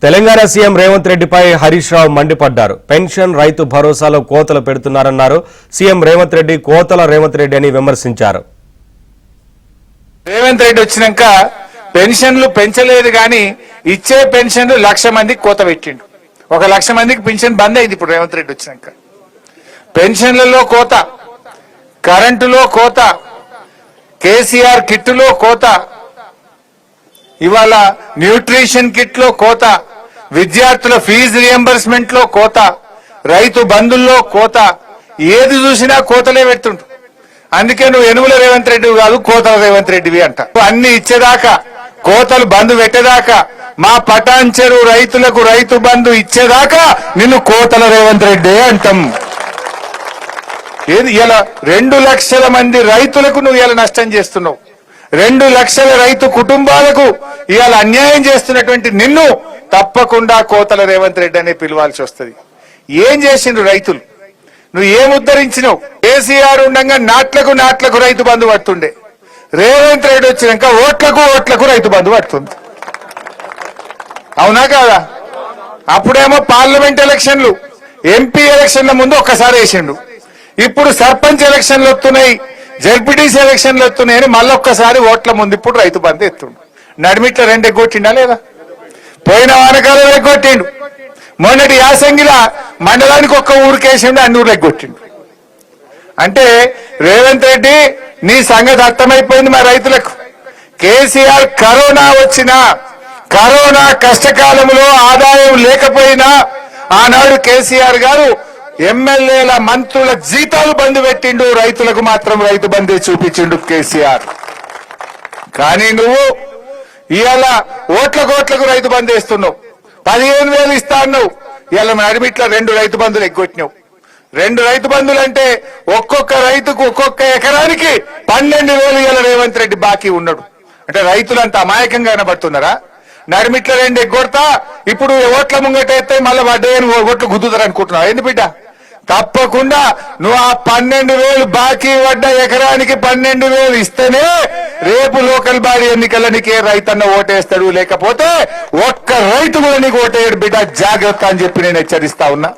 Telangana CM Revanth రెడ్డిపై హరీష్ రావు మండిపడ్డారు. Pension రైతు భరోసాలో కోతలు పెడుతున్నారన్నారు. సీఎం రేవంత్ రెడ్డి కోతల రేవంత్ రెడ్డి అని విమర్శించారు. రేవంత్ రెడ్డి వచ్చినాక పెన్షన్లు పెంచలేదు గాని ఇచ్చే పెన్షన్లు 1,00,000 మందికి కోత పెట్టిండు. 1,00,000 మందికి పెన్షన్ బంద్ అయింది. ఇప్పుడు రేవంత్ రెడ్డి వచ్చినాక పెన్షన్లలో కోత, కరెంటులో కోత, కేసీఆర్ కిట్టులో కోత, ఇవాళ న్యూట్రిషన్ కిట్ లో కోత, విద్యార్థుల ఫీజు రియంబర్స్మెంట్ లో కోత, రైతు బంధుల్లో కోత, ఏది చూసినా కోతలే పెడుతుంటు. అందుకే నువ్వు ఎనుగుల రేవంత్ రెడ్డి కాదు, కోతల రేవంత్ రెడ్డివి అంట. అన్ని ఇచ్చేదాకా, కోతలు బంధు పెట్టేదాకా, మా పటాన్ చెరువు రైతులకు రైతు బంధు ఇచ్చేదాకా నిన్ను కోతల రేవంత్ రెడ్డి అంటాం. ఏది ఇలా 2 లక్షల మంది రైతులకు నువ్వు ఇలా నష్టం చేస్తున్నావు. 2 లక్షల రైతు కుటుంబాలకు ఇవాళ అన్యాయం చేస్తున్నటువంటి నిన్ను తప్పకుండా కోతల రేవంత్ రెడ్డి అనే పిలవాల్సి వస్తుంది. ఏం చేసిండ్రు రైతులు? నువ్వు ఏం ఉద్ధరించినావు? కేసీఆర్ ఉండగా నాట్లకు రైతు బంధు పడుతుండే. రేవంత్ రెడ్డి వచ్చినాక ఓట్లకు రైతు బంధు పడుతుంది. అవునా కాదా? అప్పుడేమో పార్లమెంట్ ఎలక్షన్లు, ఎంపీ ఎలక్షన్ల ముందు ఒక్కసారి వేసిండు. ఇప్పుడు సర్పంచ్ ఎలక్షన్లు వస్తున్నాయి, జడ్పీటీసీ ఎలక్షన్లు వస్తున్నాయని మళ్ళొక్కసారి ఓట్ల ముందు ఇప్పుడు రైతు బంధు ఎత్తుండు. నడిమిట్ల 2 ఎగ్గొట్టిండా లేదా? పోయిన వానకాలంలో ఎగ్గొట్టిండు. మొన్నటి యాసంగిలా మండలానికి ఒక్క ఊరికేసిండు, అన్ని ఊర్లు ఎగ్గొట్టిండు. అంటే రేవంత్ రెడ్డి నీ సంగతి అర్థమైపోయింది మా రైతులకు. కేసీఆర్ కరోనా వచ్చినా, కరోనా కష్టకాలంలో ఆదాయం లేకపోయినా ఆనాడు కేసీఆర్ గారు ఎమ్మెల్యేల మంత్రుల జీతాలు బంద్ పెట్టిండు, రైతులకు మాత్రం రైతు బంధు చూపించిండు కేసీఆర్. కానీ నువ్వు ఇవాళ ఓట్లకు రైతు బంధు వేస్తున్నావు. 15,000 ఇస్తా అన్నావు. ఇవాళ అడిమిట్ల 2 రైతు బంధులు ఎగ్గొట్టినావు. 2 రైతు బంధులు అంటే ఒక్కొక్క రైతుకు ఒక్కొక్క ఎకరానికి 12,000 ఇవాళ రేవంత్ రెడ్డి బాకీ ఉన్నాడు. అంటే రైతులంతా అమాయకంగా కనబడుతున్నారా? నడిమిట్ల 2 ఎగ్గొడతా, ఇప్పుడు ఓట్ల ముంగట ఎత్తే మళ్ళీ వడ్డేని ఓట్లు గుద్దుతారు అనుకుంటున్నావు. ఏంది బిడ్డ? తప్పకుండా నువ్వు ఆ 12,000 బాకీ పడ్డ ఎకరానికి 12,000 ఇస్తేనే రేపు లోకల్ బాడీ ఎన్నికల్లో నీకే రైతన్న ఓటేస్తాడు. లేకపోతే ఒక్క రైతు కూడా నీకు ఓటేయడు బిడ్డ. జాగ్రత్త అని చెప్పి నేను హెచ్చరిస్తా ఉన్నా.